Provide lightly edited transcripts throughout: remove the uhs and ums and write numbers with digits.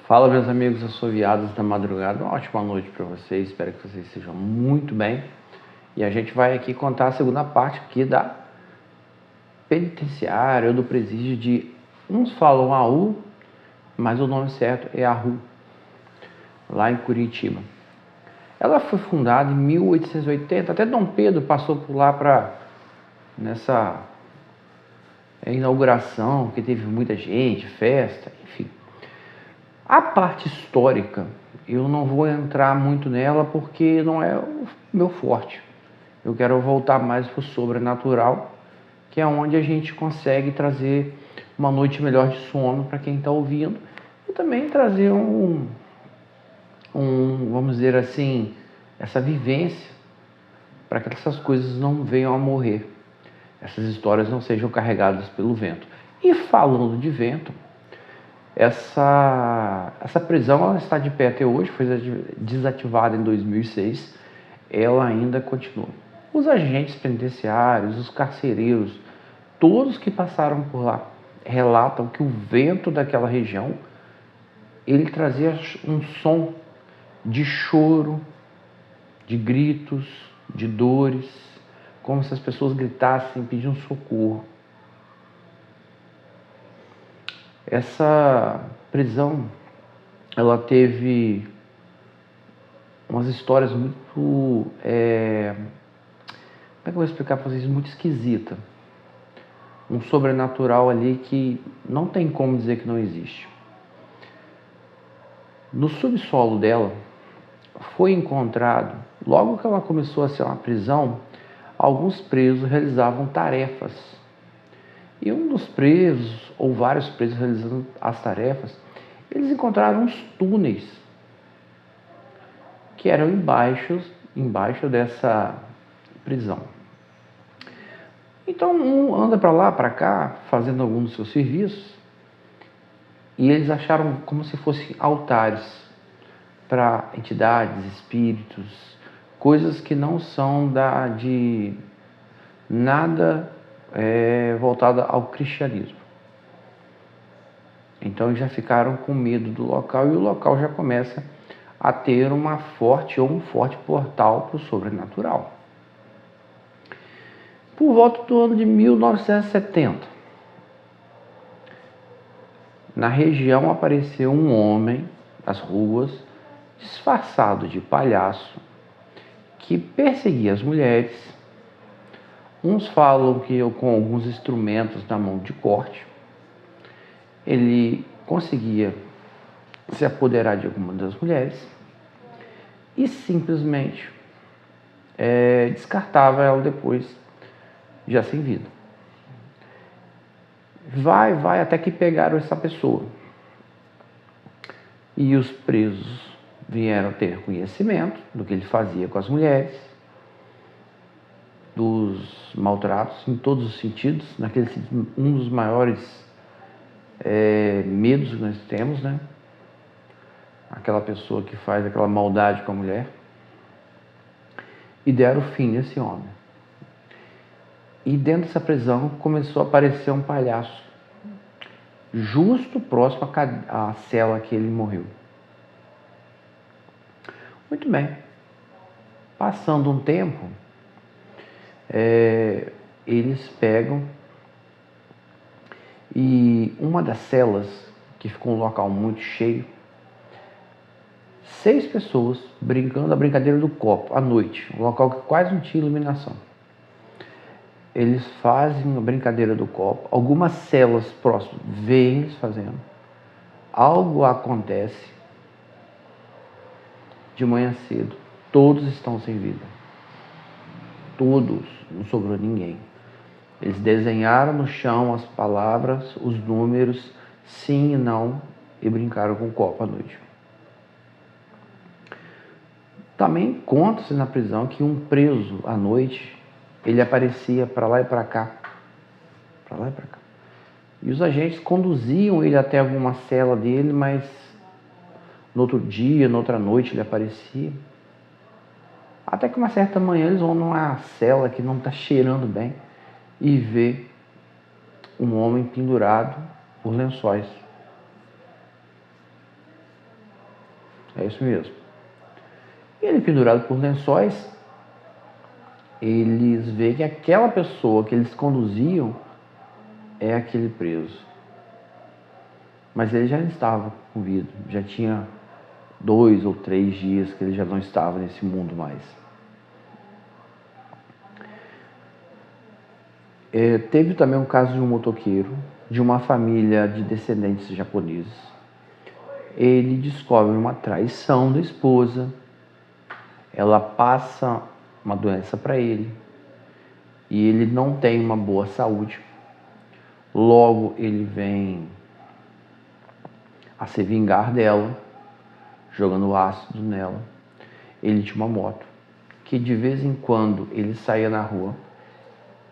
Fala, meus amigos assoviados da madrugada, uma ótima noite para vocês, espero que vocês estejam muito bem. E a gente vai aqui contar a segunda parte aqui da penitenciária ou do presídio de, uns falam AU, mas o nome certo é ARRU, lá em Curitiba. Ela foi fundada em 1880, até Dom Pedro passou por lá nessa inauguração, que teve muita gente, festa, enfim. A parte histórica, eu não vou entrar muito nela porque não é o meu forte. Eu quero voltar mais para o sobrenatural, que é onde a gente consegue trazer uma noite melhor de sono para quem está ouvindo e também trazer vamos dizer assim, essa vivência para que essas coisas não venham a morrer, essas histórias não sejam carregadas pelo vento. E falando de vento, essa prisão ela está de pé até hoje, foi desativada em 2006, ela ainda continua. Os agentes penitenciários, os carcereiros, todos que passaram por lá relatam que o vento daquela região, ele trazia um som de choro, de gritos, de dores, como se as pessoas gritassem, pedindo socorro. Essa prisão, ela teve umas histórias muito, como é que eu vou explicar para vocês, muito esquisita. Um sobrenatural ali que não tem como dizer que não existe. No subsolo dela, foi encontrado, logo que ela começou a ser uma prisão, alguns presos realizavam tarefas. E um dos presos, ou vários presos realizando as tarefas, eles encontraram uns túneis que eram embaixo dessa prisão. Então um anda para lá, para cá, fazendo algum dos seus serviços, e eles acharam como se fossem altares para entidades, espíritos, coisas que não são de nada voltada ao cristianismo. Então já ficaram com medo do local e o local já começa a ter um forte portal para o sobrenatural. Por volta do ano de 1970, na região apareceu um homem nas ruas, disfarçado de palhaço, que perseguia as mulheres. Uns falam que com alguns instrumentos na mão de corte, ele conseguia se apoderar de alguma das mulheres e simplesmente descartava ela depois, já sem vida. Vai até que pegaram essa pessoa. E os presos vieram ter conhecimento do que ele fazia com as mulheres, dos maltratos em todos os sentidos, um dos maiores medos que nós temos, né? Aquela pessoa que faz aquela maldade com a mulher, e deram fim nesse homem. E dentro dessa prisão começou a aparecer um palhaço, justo próximo à cela que ele morreu. Muito bem. Passando um tempo, eles pegam e uma das celas, que ficou um local muito cheio, 6 pessoas brincando a brincadeira do copo à noite, um local que quase não tinha iluminação. Eles fazem a brincadeira do copo, algumas celas próximas veem eles fazendo, algo acontece, de manhã cedo, todos estão sem vida. Todos, não sobrou ninguém. Eles desenharam no chão as palavras, os números, sim e não, e brincaram com o copo à noite. Também conta-se na prisão que um preso à noite, ele aparecia para lá e para cá. Para lá e para cá. E os agentes conduziam ele até alguma cela dele, mas no outro dia, na outra noite ele aparecia. Até que uma certa manhã eles vão numa cela que não está cheirando bem e vê um homem pendurado por lençóis. É isso mesmo. E ele, pendurado por lençóis, eles veem que aquela pessoa que eles conduziam é aquele preso. Mas ele já estava com vida, já tinha 2 ou 3 dias que ele já não estava nesse mundo mais. Teve também um caso de um motoqueiro, de uma família de descendentes japoneses. Ele descobre uma traição da esposa, ela passa uma doença para ele e ele não tem uma boa saúde. Logo ele vem a se vingar dela, jogando ácido nela. Ele tinha uma moto que de vez em quando ele saía na rua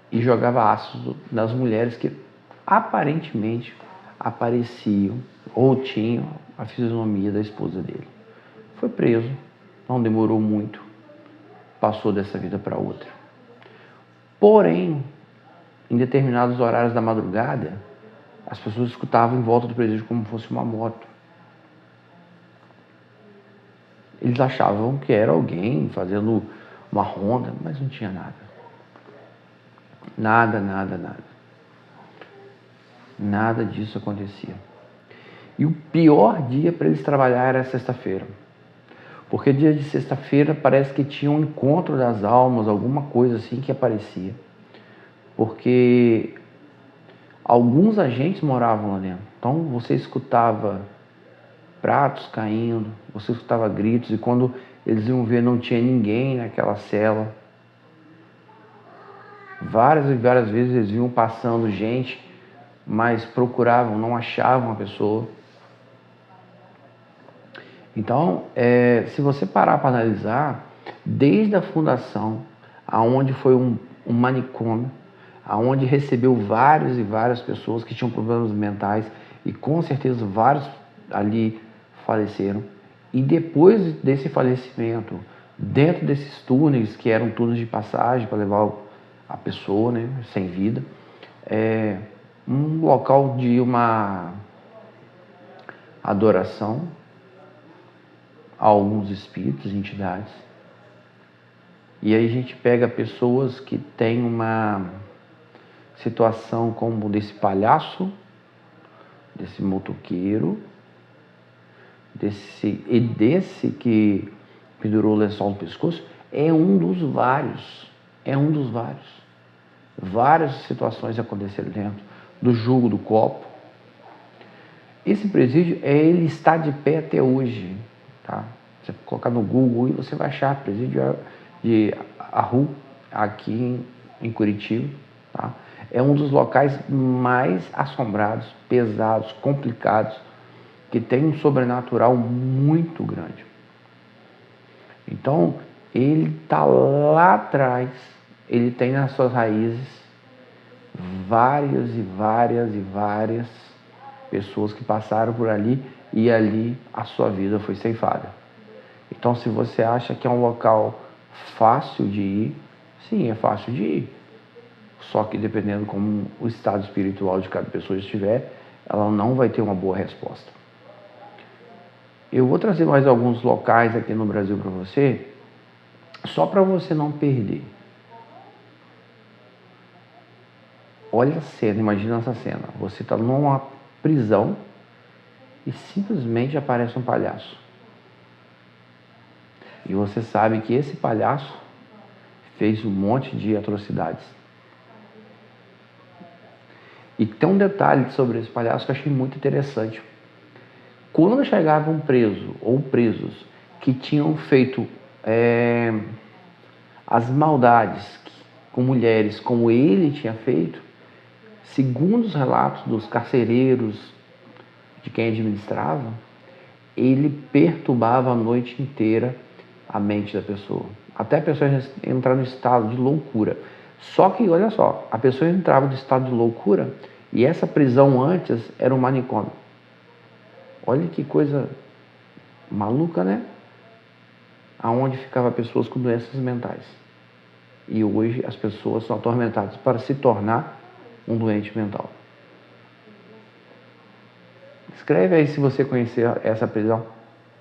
e jogava ácido nas mulheres que aparentemente apareciam ou tinham a fisionomia da esposa dele. Foi preso, não demorou muito, passou dessa vida para outra. Porém, em determinados horários da madrugada, as pessoas escutavam em volta do presídio como fosse uma moto. Eles achavam que era alguém fazendo uma ronda, mas não tinha nada. Nada disso acontecia. E o pior dia para eles trabalhar era sexta-feira. Porque dia de sexta-feira parece que tinha um encontro das almas, alguma coisa assim que aparecia. Porque alguns agentes moravam lá dentro. Então você escutava pratos caindo, você escutava gritos, e quando eles iam ver não tinha ninguém naquela cela. Várias e várias vezes eles vinham passando gente, mas procuravam, não achavam a pessoa. Então, se você parar para analisar, desde a fundação, aonde foi um manicômio, aonde recebeu várias e várias pessoas que tinham problemas mentais, e com certeza vários ali faleceram, e depois desse falecimento, dentro desses túneis, que eram túneis de passagem para levar a pessoa, né, sem vida, um local de uma adoração a alguns espíritos, entidades. E aí a gente pega pessoas que têm uma situação como desse palhaço, desse motoqueiro, desse que pendurou o lençol no pescoço, é um dos vários. Várias situações aconteceram dentro do jugo do copo. Esse presídio, ele está de pé até hoje, tá? Você colocar no Google e você vai achar presídio de Arru, aqui em Curitiba, tá? É um dos locais mais assombrados, pesados, complicados, que tem um sobrenatural muito grande. Então, ele está lá atrás, ele tem nas suas raízes várias pessoas que passaram por ali, e ali a sua vida foi ceifada. Então, se você acha que é um local fácil de ir, sim, é fácil de ir. Só que dependendo como o estado espiritual de cada pessoa estiver, ela não vai ter uma boa resposta. Eu vou trazer mais alguns locais aqui no Brasil para você, só para você não perder. Olha a cena, imagina essa cena. Você está numa prisão e simplesmente aparece um palhaço. E você sabe que esse palhaço fez um monte de atrocidades. E tem um detalhe sobre esse palhaço que eu achei muito interessante. Quando chegava um preso ou presos que tinham feito as maldades com mulheres como ele tinha feito, segundo os relatos dos carcereiros, de quem administrava, ele perturbava a noite inteira a mente da pessoa, até a pessoa entrar no estado de loucura. Só que, olha só, a pessoa entrava no estado de loucura e essa prisão antes era um manicômio. Olha que coisa maluca, né? Aonde ficavam pessoas com doenças mentais. E hoje as pessoas são atormentadas para se tornar um doente mental. Escreve aí se você conhecer essa prisão.